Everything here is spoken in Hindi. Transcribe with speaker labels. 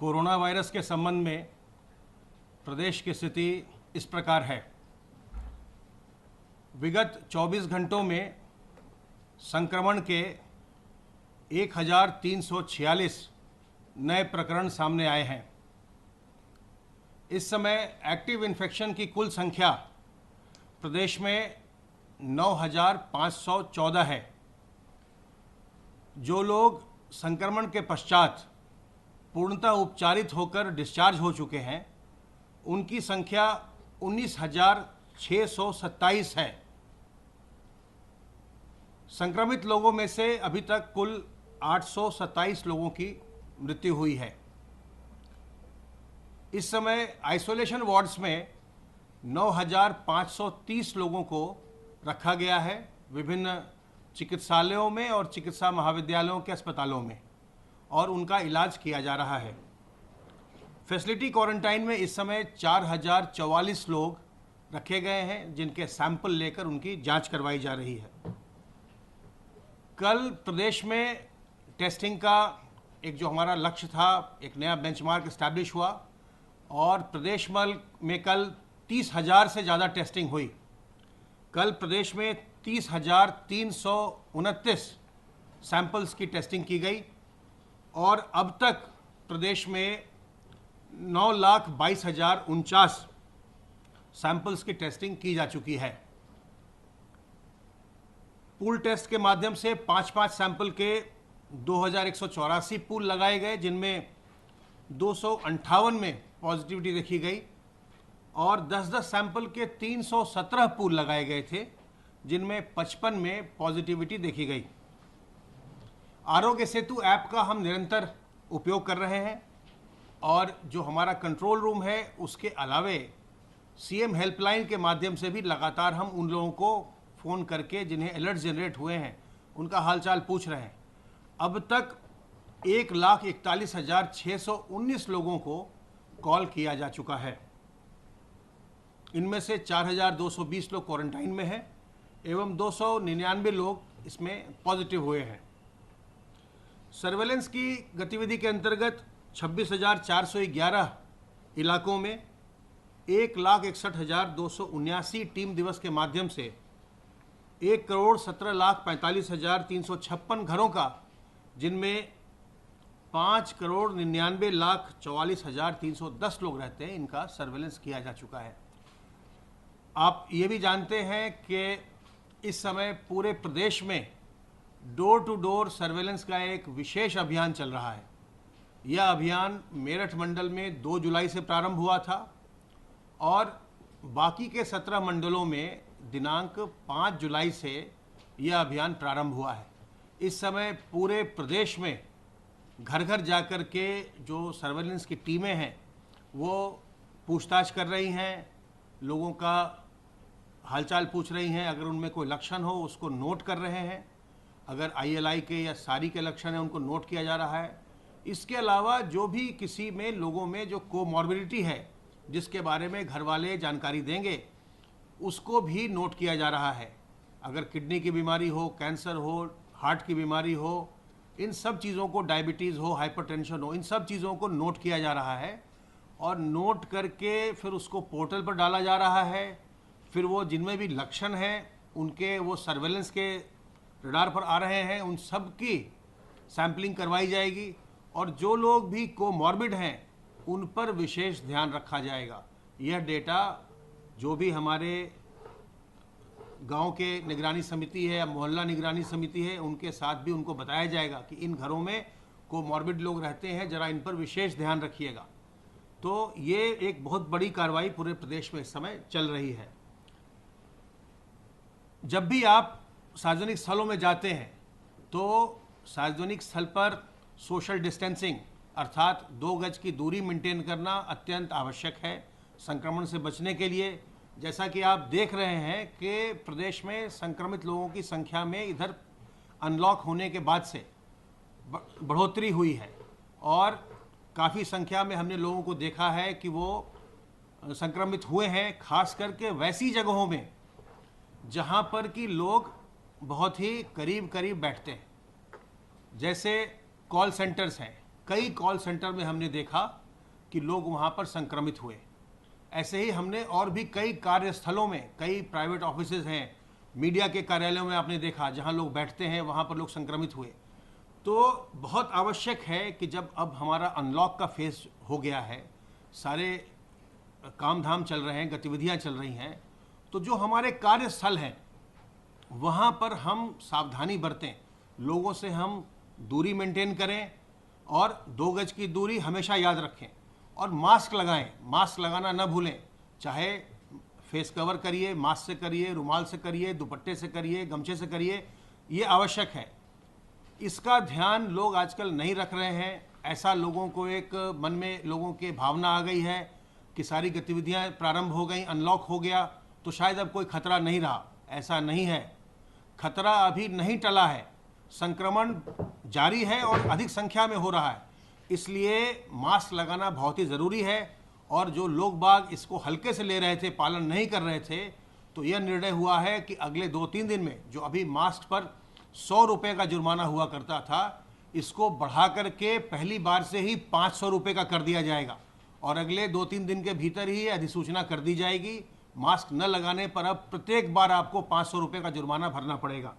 Speaker 1: कोरोना वायरस के संबंध में प्रदेश की स्थिति इस प्रकार है। विगत 24 घंटों में संक्रमण के 1346 नए प्रकरण सामने आए हैं। इस समय एक्टिव इन्फेक्शन की कुल संख्या प्रदेश में 9514 है। जो लोग संक्रमण के पश्चात पूर्णतः उपचारित होकर डिस्चार्ज हो चुके हैं, उनकी संख्या 19,627 है। संक्रमित लोगों में से अभी तक कुल 827 लोगों की मृत्यु हुई है। इस समय आइसोलेशन वार्ड्स में 9,530 लोगों को रखा गया है, विभिन्न चिकित्सालयों में और चिकित्सा महाविद्यालयों के अस्पतालों में, और उनका इलाज किया जा रहा है। फैसिलिटी क्वारंटाइन में इस समय 4,044 लोग रखे गए हैं, जिनके सैंपल लेकर उनकी जांच करवाई जा रही है। कल प्रदेश में टेस्टिंग का एक जो हमारा लक्ष्य था, एक नया बेंचमार्क एस्टैब्लिश हुआ और प्रदेश में कल 30,000 से ज़्यादा टेस्टिंग हुई। कल प्रदेश में 30,329 सैंपल्स की टेस्टिंग की गई और अब तक प्रदेश में 9,22,049 सैंपल्स की टेस्टिंग की जा चुकी है। पूल टेस्ट के माध्यम से 5-5 सैंपल के 2,184 पूल लगाए गए, जिनमें 258 में पॉजिटिविटी देखी गई और 10-10 सैंपल के 317 पूल लगाए गए थे, जिनमें 55 में पॉजिटिविटी देखी गई। आरोग्य सेतु ऐप का हम निरंतर उपयोग कर रहे हैं और जो हमारा कंट्रोल रूम है उसके अलावे सीएम हेल्पलाइन के माध्यम से भी लगातार हम उन लोगों को फ़ोन करके जिन्हें अलर्ट जनरेट हुए हैं उनका हालचाल पूछ रहे हैं। अब तक 1,41,619 लोगों को कॉल किया जा चुका है। इनमें से 4,220 लोग क्वारंटाइन में हैं एवं 299 लोग इसमें पॉजिटिव हुए हैं। सर्वेलेंस की गतिविधि के अंतर्गत 26,411 इलाकों में 1,61,279 टीम दिवस के माध्यम से 1,17,45,356 घरों का, जिनमें 5,99,44,310 लोग रहते हैं, इनका सर्वेलेंस किया जा चुका है। आप ये भी जानते हैं कि इस समय पूरे प्रदेश में डोर टू डोर सर्वेलेंस का एक विशेष अभियान चल रहा है। यह अभियान मेरठ मंडल में 2 जुलाई से प्रारंभ हुआ था और बाकी के 17 मंडलों में दिनांक 5 जुलाई से यह अभियान प्रारंभ हुआ है। इस समय पूरे प्रदेश में घर घर जाकर के जो सर्वेलेंस की टीमें हैं वो पूछताछ कर रही हैं, लोगों का हालचाल पूछ रही हैं। अगर उनमें कोई लक्षण हो उसको नोट कर रहे हैं। अगर ILI के या सारी के लक्षण हैं उनको नोट किया जा रहा है। इसके अलावा जो भी किसी में लोगों में जो कोमॉर्बिडिटी है, जिसके बारे में घर वाले जानकारी देंगे, उसको भी नोट किया जा रहा है। अगर किडनी की बीमारी हो, कैंसर हो, हार्ट की बीमारी हो, इन सब चीज़ों को, डायबिटीज़ हो, हाइपरटेंशन हो, इन सब चीज़ों को नोट किया जा रहा है और नोट करके फिर उसको पोर्टल पर डाला जा रहा है। फिर वो जिनमें भी लक्षण हैं उनके वो सर्वेलेंस के रडार पर आ रहे हैं, उन सब की सैम्पलिंग करवाई जाएगी और जो लोग भी कोमॉर्बिड हैं उन पर विशेष ध्यान रखा जाएगा। यह डेटा जो भी हमारे गांव के निगरानी समिति है या मोहल्ला निगरानी समिति है, उनके साथ भी उनको बताया जाएगा कि इन घरों में कोमॉर्बिड लोग रहते हैं, ज़रा इन पर विशेष ध्यान रखिएगा। तो ये एक बहुत बड़ी कार्रवाई पूरे प्रदेश में इस समय चल रही है। जब भी आप सार्वजनिक स्थलों में जाते हैं तो सार्वजनिक स्थल पर सोशल डिस्टेंसिंग अर्थात 2 गज की दूरी मेंटेन करना अत्यंत आवश्यक है संक्रमण से बचने के लिए। जैसा कि आप देख रहे हैं कि प्रदेश में संक्रमित लोगों की संख्या में इधर अनलॉक होने के बाद से बढ़ोतरी हुई है और काफ़ी संख्या में हमने लोगों को देखा है कि वो संक्रमित हुए हैं, खास करके वैसी जगहों में जहां पर कि लोग बहुत ही करीब करीब बैठते हैं, जैसे कॉल सेंटर्स हैं, कई कॉल सेंटर में हमने देखा कि लोग वहाँ पर संक्रमित हुए। ऐसे ही हमने और भी कई कार्यस्थलों में, कई प्राइवेट ऑफिसेज हैं, मीडिया के कार्यालयों में आपने देखा जहाँ लोग बैठते हैं वहाँ पर लोग संक्रमित हुए। तो बहुत आवश्यक है कि जब अब हमारा अनलॉक का फेज हो गया है, सारे काम धाम चल रहे हैं, गतिविधियां चल रही हैं, तो जो हमारे कार्यस्थल हैं वहाँ पर हम सावधानी बरतें, लोगों से हम दूरी मेंटेन करें और 2 गज की दूरी हमेशा याद रखें और मास्क लगाएं। मास्क लगाना न भूलें, चाहे फेस कवर करिए, मास्क से करिए, रुमाल से करिए, दुपट्टे से करिए, गमछे से करिए, ये आवश्यक है। इसका ध्यान लोग आजकल नहीं रख रहे हैं। ऐसा लोगों को एक मन में लोगों के भावना आ गई है कि सारी गतिविधियां प्रारंभ हो गई, अनलॉक हो गया तो शायद अब कोई खतरा नहीं रहा। ऐसा नहीं है, खतरा अभी नहीं टला है, संक्रमण जारी है और अधिक संख्या में हो रहा है। इसलिए मास्क लगाना बहुत ही ज़रूरी है और जो लोग बाग इसको हल्के से ले रहे थे, पालन नहीं कर रहे थे, तो यह निर्णय हुआ है कि अगले 2-3 दिन में जो अभी मास्क पर 100 रुपये का जुर्माना हुआ करता था, इसको बढ़ा करके पहली बार से ही 500 रुपये का कर दिया जाएगा और अगले 2-3 दिन के भीतर ही अधिसूचना कर दी जाएगी। मास्क न लगाने पर अब प्रत्येक बार आपको 500 रुपये का जुर्माना भरना पड़ेगा।